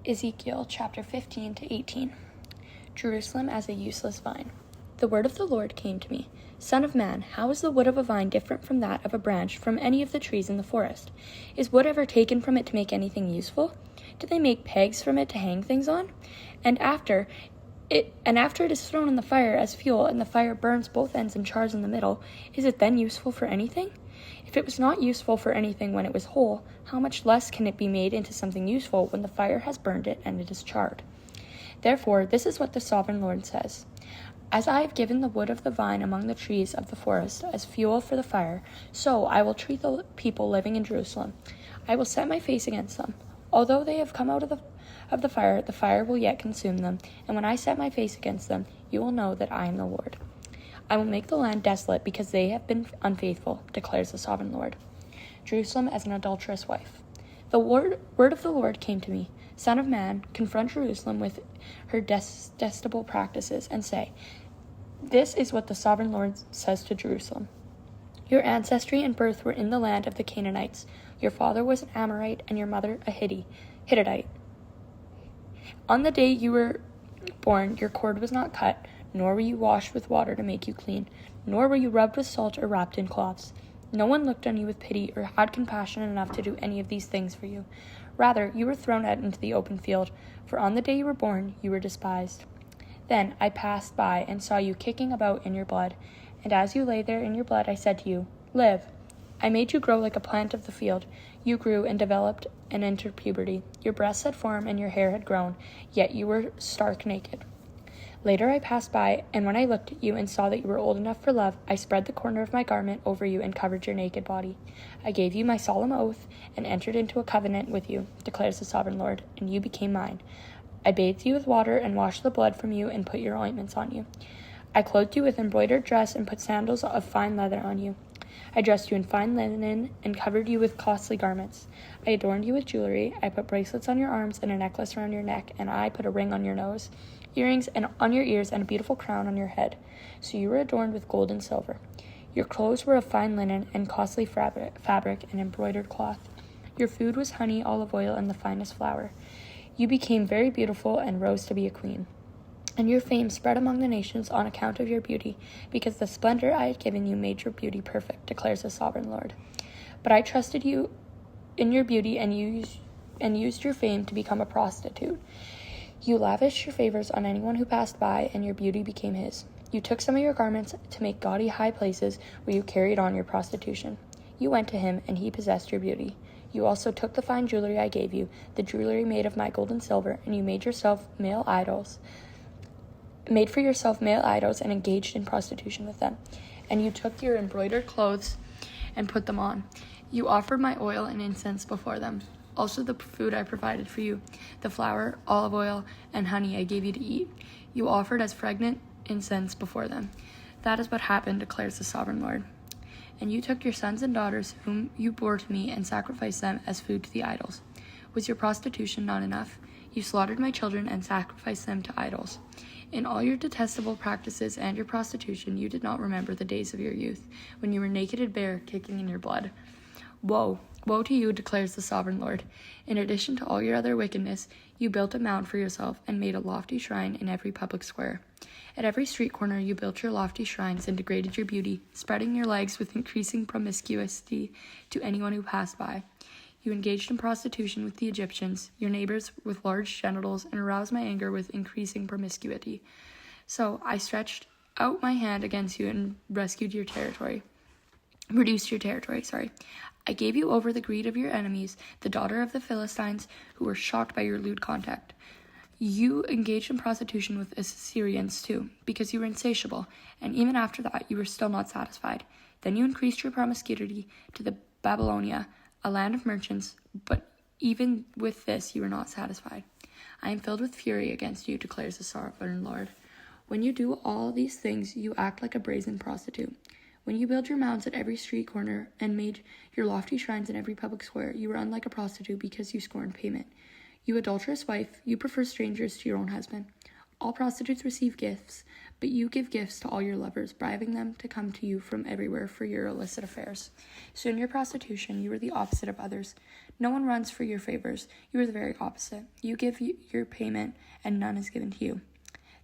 Ezekiel chapter 15 to 18. Jerusalem as a useless vine. The word of the Lord came to me. Son of man, how is the wood of a vine different from that of a branch from any of the trees in the forest? Is wood ever taken from it to make anything useful? Do they make pegs from it to hang things on? And after it is thrown in the fire as fuel, and the fire burns both ends and chars in the middle, is it then useful for anything? If it was not useful for anything when it was whole, how much less can it be made into something useful when the fire has burned it and it is charred? Therefore, this is what the sovereign Lord says. As I have given the wood of the vine among the trees of the forest as fuel for the fire, so I will treat the people living in Jerusalem. I will set my face against them. Although they have come out of the fire will yet consume them, and when I set my face against them, you will know that I am the Lord. I will make the land desolate because they have been unfaithful, declares the sovereign Lord. Jerusalem as an adulterous wife. The word of the Lord came to me. Son of man, confront Jerusalem with her detestable practices and say, this is what the sovereign Lord says to Jerusalem. Your ancestry and birth were in the land of the Canaanites. Your father was an Amorite and your mother a Hittite. On the day you were born, your cord was not cut, nor were you washed with water to make you clean, nor were you rubbed with salt or wrapped in cloths. No one looked on you with pity or had compassion enough to do any of these things for you. Rather, you were thrown out into the open field, for on the day you were born, you were despised. Then I passed by and saw you kicking about in your blood, and as you lay there in your blood, I said to you, live. I made you grow like a plant of the field. You grew and developed and entered puberty. Your breasts had formed and your hair had grown, yet you were stark naked. Later I passed by, and when I looked at you and saw that you were old enough for love, I spread the corner of my garment over you and covered your naked body. I gave you my solemn oath and entered into a covenant with you, declares the sovereign Lord, and you became mine. I bathed you with water and washed the blood from you and put your ointments on you. I clothed you with embroidered dress and put sandals of fine leather on you. I dressed you in fine linen and covered you with costly garments. I adorned you with jewelry. I put bracelets on your arms and a necklace around your neck, and I put a ring on your nose, earrings and on your ears, and a beautiful crown on your head. So you were adorned with gold and silver. Your clothes were of fine linen and costly fabric and embroidered cloth. Your food was honey, olive oil, and the finest flour. You became very beautiful and rose to be a queen. And your fame spread among the nations on account of your beauty, because the splendor I had given you made your beauty perfect, declares the sovereign Lord. But I trusted you in your beauty and used your fame to become a prostitute. You lavished your favors on anyone who passed by, and your beauty became his. You took some of your garments to make gaudy high places where you carried on your prostitution. You went to him, and he possessed your beauty. You also took the fine jewelry I gave you, the jewelry made of my gold and silver, and you made for yourself male idols and engaged in prostitution with them. And you took your embroidered clothes and put them on. You offered my oil and incense before them. Also the food I provided for you, the flour, olive oil, and honey I gave you to eat, you offered as fragrant incense before them. That is what happened, declares the sovereign Lord. And you took your sons and daughters whom you bore to me and sacrificed them as food to the idols. Was your prostitution not enough? You slaughtered my children and sacrificed them to idols. In all your detestable practices and your prostitution, you did not remember the days of your youth, when you were naked and bare, kicking in your blood. Woe, woe to you, declares the sovereign Lord. In addition to all your other wickedness, you built a mound for yourself and made a lofty shrine in every public square. At every street corner, you built your lofty shrines and degraded your beauty, spreading your legs with increasing promiscuity to anyone who passed by. You engaged in prostitution with the Egyptians, your neighbors with large genitals, and aroused my anger with increasing promiscuity. So I stretched out my hand against you and reduced your territory. I gave you over the greed of your enemies, the daughter of the Philistines, who were shocked by your lewd conduct. You engaged in prostitution with Assyrians too, because you were insatiable, and even after that you were still not satisfied. Then you increased your promiscuity to the Babylonia, a land of merchants, but even with this you were not satisfied. I am filled with fury against you, declares the sovereign Lord. When you do all these things, you act like a brazen prostitute. When you build your mounds at every street corner and made your lofty shrines in every public square, you were unlike a prostitute because you scorned payment. You adulterous wife, you prefer strangers to your own husband. All prostitutes receive gifts, But you give gifts to all your lovers, bribing them to come to you from everywhere for your illicit affairs. So in your prostitution, you are the opposite of others. No one runs for your favors. You are the very opposite. You give your payment, and none is given to you.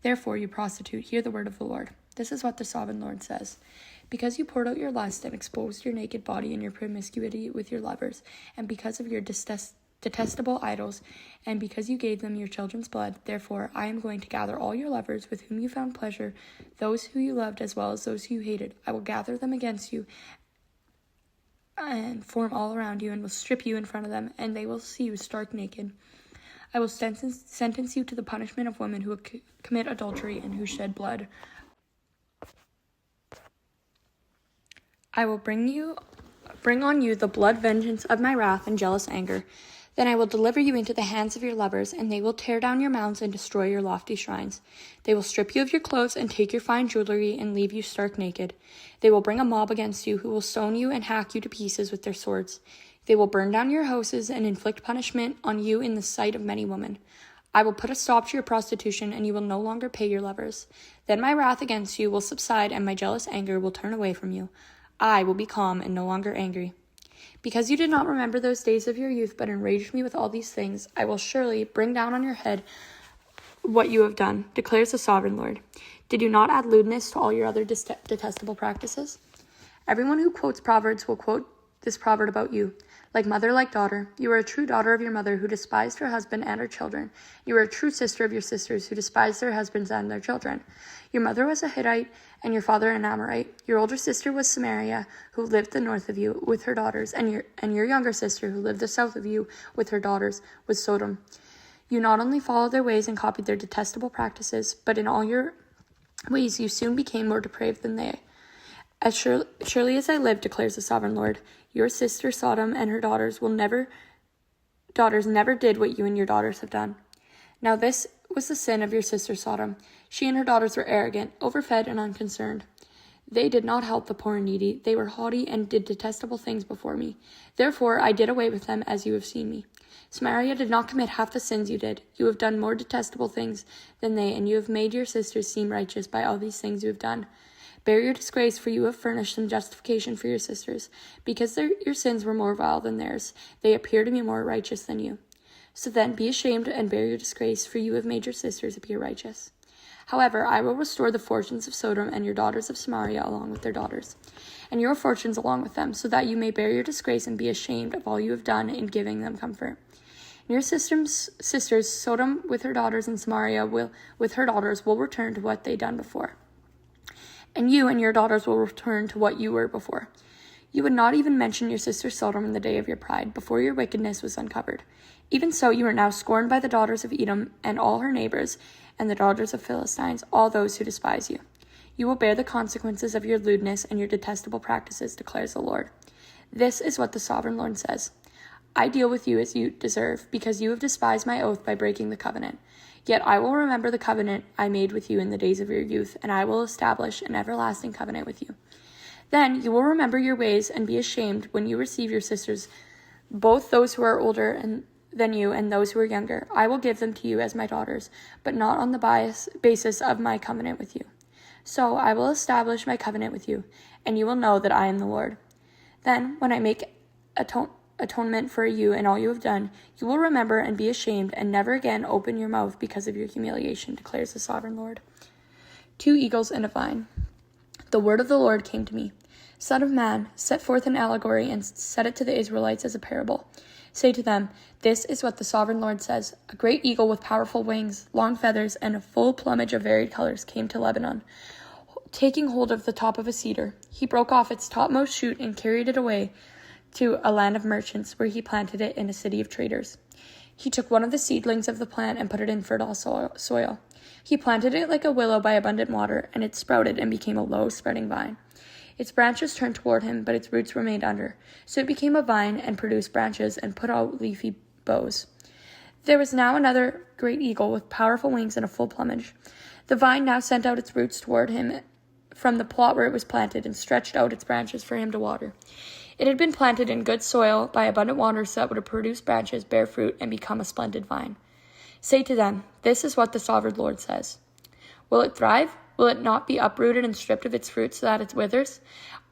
Therefore, you prostitute, hear the word of the Lord. This is what the sovereign Lord says. Because you poured out your lust and exposed your naked body in your promiscuity with your lovers, and because of your detestable idols, and because you gave them your children's blood, therefore I am going to gather all your lovers with whom you found pleasure, those who you loved as well as those who you hated. I will gather them against you and form all around you, and will strip you in front of them, and they will see you stark naked. I will sentence you to the punishment of women who commit adultery and who shed blood. I will bring on you the blood vengeance of my wrath and jealous anger. Then I will deliver you into the hands of your lovers, and they will tear down your mounds and destroy your lofty shrines. They will strip you of your clothes and take your fine jewelry and leave you stark naked. They will bring a mob against you who will stone you and hack you to pieces with their swords. They will burn down your houses and inflict punishment on you in the sight of many women. I will put a stop to your prostitution, and you will no longer pay your lovers. Then my wrath against you will subside, and my jealous anger will turn away from you. I will be calm and no longer angry. Because you did not remember those days of your youth, but enraged me with all these things, I will surely bring down on your head what you have done, declares the sovereign Lord. Did you not add lewdness to all your other detestable practices? Everyone who quotes Proverbs will quote this proverb about you. Like mother, like daughter, you are a true daughter of your mother who despised her husband and her children. You are a true sister of your sisters who despised their husbands and their children. Your mother was a Hittite and your father an Amorite. Your older sister was Samaria, who lived the north of you with her daughters, and your younger sister, who lived the south of you with her daughters, was Sodom. You not only followed their ways and copied their detestable practices, but in all your ways you soon became more depraved than they. As surely as I live, declares the sovereign Lord, your sister Sodom and her daughters never did what you and your daughters have done. Now this was the sin of your sister Sodom. She and her daughters were arrogant, overfed, and unconcerned. They did not help the poor and needy. They were haughty and did detestable things before me. Therefore I did away with them as you have seen me. Samaria did not commit half the sins you did. You have done more detestable things than they, and you have made your sisters seem righteous by all these things you have done. Bear your disgrace, for you have furnished some justification for your sisters. Because your sins were more vile than theirs, they appear to be more righteous than you. So then be ashamed and bear your disgrace, for you have made your sisters appear righteous. However, I will restore the fortunes of Sodom and your daughters of Samaria along with their daughters, and your fortunes along with them, so that you may bear your disgrace and be ashamed of all you have done in giving them comfort. And your sisters, Sodom with her daughters and Samaria with her daughters will return to what they done before. And you and your daughters will return to what you were before. You would not even mention your sister Sodom in the day of your pride, before your wickedness was uncovered. Even so, you are now scorned by the daughters of Edom and all her neighbors, and the daughters of Philistines, all those who despise you. You will bear the consequences of your lewdness and your detestable practices, declares the Lord. This is what the sovereign Lord says. I deal with you as you deserve, because you have despised my oath by breaking the covenant. Yet I will remember the covenant I made with you in the days of your youth, and I will establish an everlasting covenant with you. Then you will remember your ways and be ashamed when you receive your sisters, both those who are older than you and those who are younger. I will give them to you as my daughters, but not on the basis of my covenant with you. So I will establish my covenant with you, and you will know that I am the Lord. Then, when I make atonement for you and all you have done, you will remember and be ashamed and never again open your mouth because of your humiliation, declares the sovereign Lord. 2 eagles and a vine. The word of the Lord came to me. Son of man, set forth an allegory and set it to the Israelites as a parable. Say to them, this is what the sovereign Lord says. A great eagle with powerful wings, long feathers, and a full plumage of varied colors came to Lebanon. Taking hold of the top of a cedar, he broke off its topmost shoot and carried it away to a land of merchants, where he planted it in a city of traders. He took one of the seedlings of the plant and put it in fertile soil. He planted it like a willow by abundant water, and it sprouted and became a low, spreading vine. Its branches turned toward him, but its roots remained under. So it became a vine and produced branches and put out leafy boughs. There was now another great eagle with powerful wings and a full plumage. The vine now sent out its roots toward him from the plot where it was planted and stretched out its branches for him to water. It had been planted in good soil by abundant water, so that it would produce branches, bear fruit, and become a splendid vine. Say to them, this is what the sovereign Lord says. Will it thrive? Will it not be uprooted and stripped of its fruit so that it withers?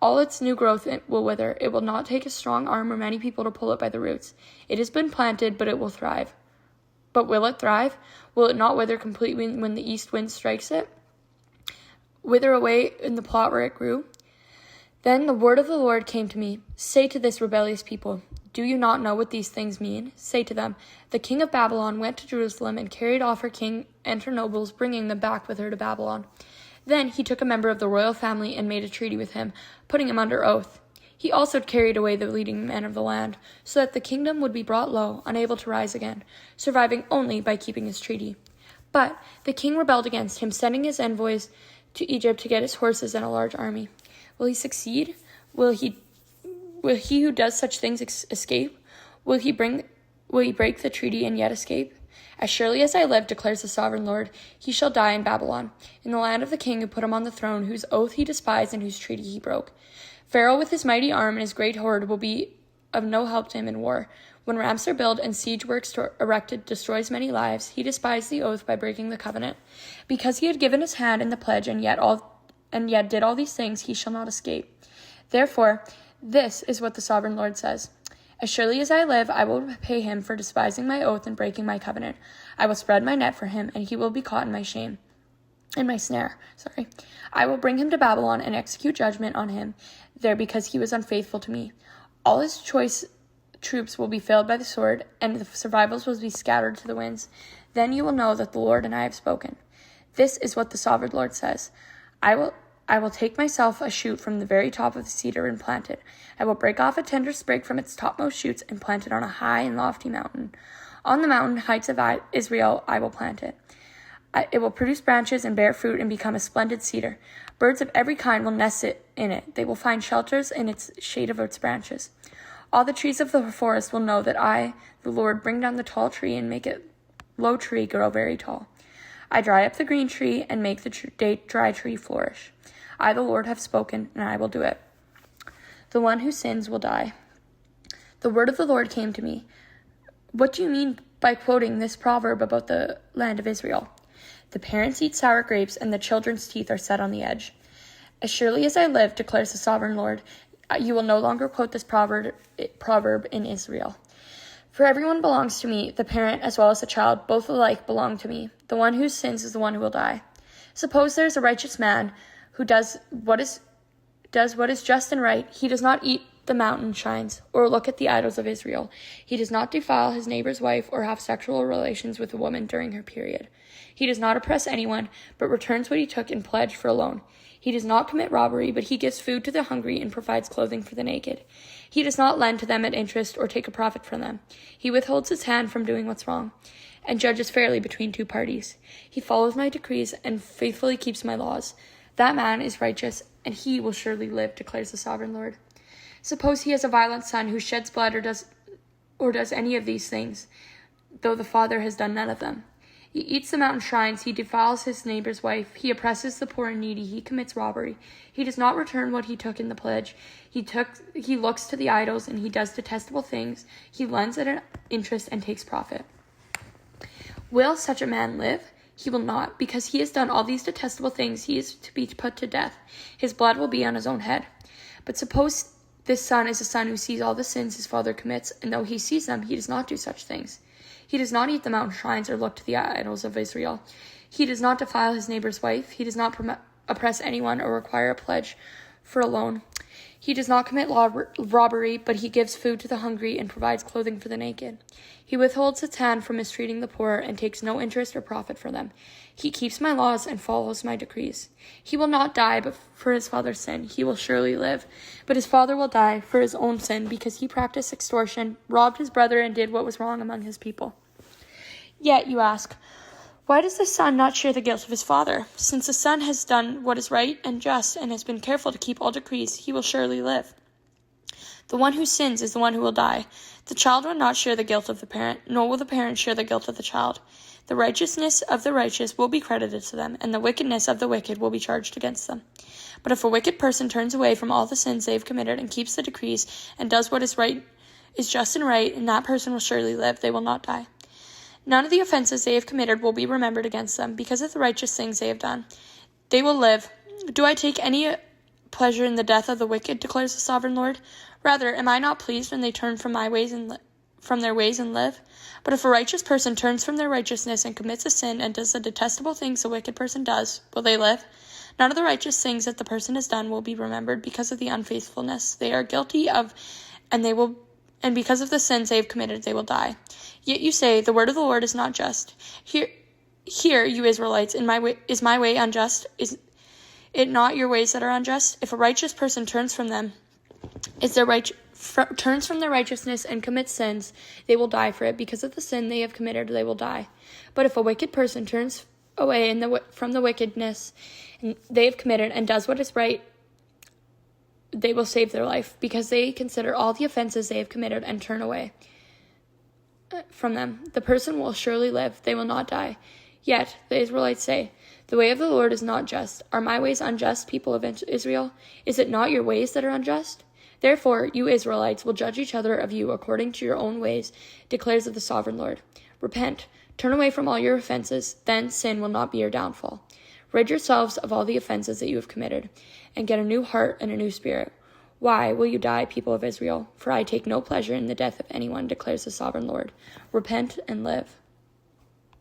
All its new growth will wither. It will not take a strong arm or many people to pull it by the roots. It has been planted, but it will thrive. But will it thrive? Will it not wither completely when the east wind strikes it? Wither away in the plot where it grew? Then the word of the Lord came to me. Say to this rebellious people, do you not know what these things mean? Say to them, the king of Babylon went to Jerusalem and carried off her king and her nobles, bringing them back with her to Babylon. Then he took a member of the royal family and made a treaty with him, putting him under oath. He also carried away the leading men of the land, so that the kingdom would be brought low, unable to rise again, surviving only by keeping his treaty. But the king rebelled against him, sending his envoys to Egypt to get his horses and a large army. Will he succeed? Will he who does such things escape? Will he break the treaty and yet escape? As surely as I live, declares the sovereign Lord, he shall die in Babylon, in the land of the king who put him on the throne, whose oath he despised and whose treaty he broke. Pharaoh with his mighty arm and his great horde will be of no help to him in war. When ramps are built and siege works erected destroys many lives, he despised the oath by breaking the covenant. Because he had given his hand in the pledge and yet did all these things, he shall not escape. Therefore, this is what the sovereign Lord says. As surely as I live, I will repay him for despising my oath and breaking my covenant. I will spread my net for him, and he will be caught in my snare. I will bring him to Babylon and execute judgment on him there because he was unfaithful to me. All his choice troops will be felled by the sword, and the survivals will be scattered to the winds. Then you will know that the Lord and I have spoken. This is what the sovereign Lord says. I will take myself a shoot from the very top of the cedar and plant it. I will break off a tender sprig from its topmost shoots and plant it on a high and lofty mountain. On the mountain heights of Israel I will plant it. It will produce branches and bear fruit and become a splendid cedar. Birds of every kind will nest in it. They will find shelters in its shade of its branches. All the trees of the forest will know that I, the Lord, bring down the tall tree and make it low tree grow very tall. I dry up the green tree and make the dry tree flourish. I, the Lord, have spoken, and I will do it. The one who sins will die. The word of the Lord came to me. What do you mean by quoting this proverb about the land of Israel? The parents eat sour grapes, and the children's teeth are set on the edge. As surely as I live, declares the sovereign Lord, you will no longer quote this proverb in Israel. For everyone belongs to me, the parent as well as the child, both alike belong to me. The one who sins is the one who will die. Suppose there is a righteous man who does what is just and right. He does not eat the mountain shines or look at the idols of Israel. He does not defile his neighbor's wife or have sexual relations with a woman during her period. He does not oppress anyone, but returns what he took in pledge for a loan. He does not commit robbery, but he gives food to the hungry and provides clothing for the naked. He does not lend to them at interest or take a profit from them. He withholds his hand from doing what's wrong and judges fairly between two parties. He follows my decrees and faithfully keeps my laws. That man is righteous, and he will surely live, declares the sovereign Lord. Suppose he has a violent son who sheds blood or does any of these things, though the father has done none of them. He eats the mountain shrines, he defiles his neighbor's wife, he oppresses the poor and needy, he commits robbery. He does not return what he took in the pledge. He looks to the idols, and he does detestable things. He lends at an interest and takes profit. Will such a man live? He will not, because he has done all these detestable things. He is to be put to death. His blood will be on his own head. But suppose this son is a son who sees all the sins his father commits, and though he sees them, he does not do such things. He does not eat the mountain shrines or look to the idols of Israel. He does not defile his neighbor's wife. He does not oppress anyone or require a pledge for a loan. He does not commit robbery, but he gives food to the hungry and provides clothing for the naked. He withholds his hand from mistreating the poor and takes no interest or profit for them. He keeps my laws and follows my decrees. He will not die but for his father's sin. He will surely live. But his father will die for his own sin because he practiced extortion, robbed his brother, and did what was wrong among his people. Yet, you ask, why does the son not share the guilt of his father? Since the son has done what is right and just and has been careful to keep all decrees, he will surely live. The one who sins is the one who will die. The child will not share the guilt of the parent, nor will the parent share the guilt of the child. The righteousness of the righteous will be credited to them, and the wickedness of the wicked will be charged against them. But if a wicked person turns away from all the sins they have committed and keeps the decrees and does what is just and right, and that person will surely live, they will not die. None of the offenses they have committed will be remembered against them because of the righteous things they have done. they will live. Do I take any pleasure in the death of the wicked, declares the sovereign Lord? Rather, am I not pleased when they turn from my ways and from their ways and live? But if a righteous person turns from their righteousness and commits a sin and does the detestable things a wicked person does, will they live? None of the righteous things that the person has done will be remembered because of the unfaithfulness they are guilty of, and because of the sins they have committed, they will die. Yet you say, the word of the Lord is not just. Hear, you Israelites, is my way unjust? Is it not your ways that are unjust? If a righteous person turns from their righteousness and commits sins, they will die for it. Because of the sin they have committed, they will die. But if a wicked person turns away from the wickedness they have committed and does what is right, they will save their life, because they consider all the offenses they have committed and turn away from them. The person will surely live, they will not die. Yet the Israelites say, the way of the Lord is not just. Are my ways unjust, people of Israel? Is it not your ways that are unjust? Therefore, you Israelites will judge each other of you according to your own ways, declares the sovereign Lord. Repent, turn away from all your offenses, then sin will not be your downfall. Rid yourselves of all the offenses that you have committed, and get a new heart and a new spirit. Why will you die, people of Israel? For I take no pleasure in the death of anyone, declares the sovereign Lord. Repent and live.